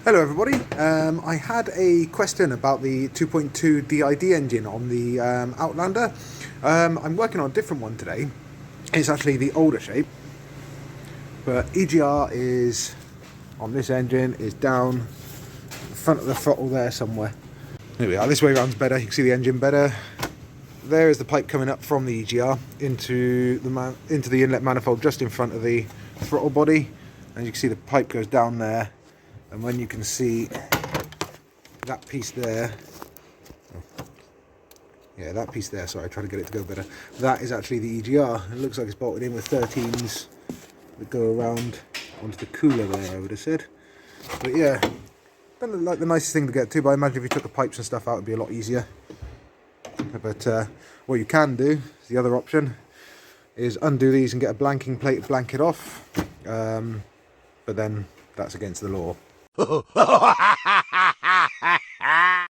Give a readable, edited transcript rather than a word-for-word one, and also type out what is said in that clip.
Hello everybody, I had a question about the 2.2Di-d engine on the Outlander. I'm working on a different one today. It's actually the older shape, but EGR is on this engine, is down the front of the throttle there somewhere. Here we are, this way round's better, you can see the engine better. There is the pipe coming up from the EGR into the inlet manifold just in front of the throttle body, and you can see the pipe goes down there. And when you can see that piece there, yeah, that piece there, sorry, I tried to get it to go better. That is actually the EGR. It looks like it's bolted in with 13s that go around onto the cooler there, I would have said. But yeah, doesn't look like the nicest thing to get to, but I imagine if you took the pipes and stuff out, it'd be a lot easier. But what you can do, the other option, is undo these and get a blanking plate to blank it off. But then that's against the law.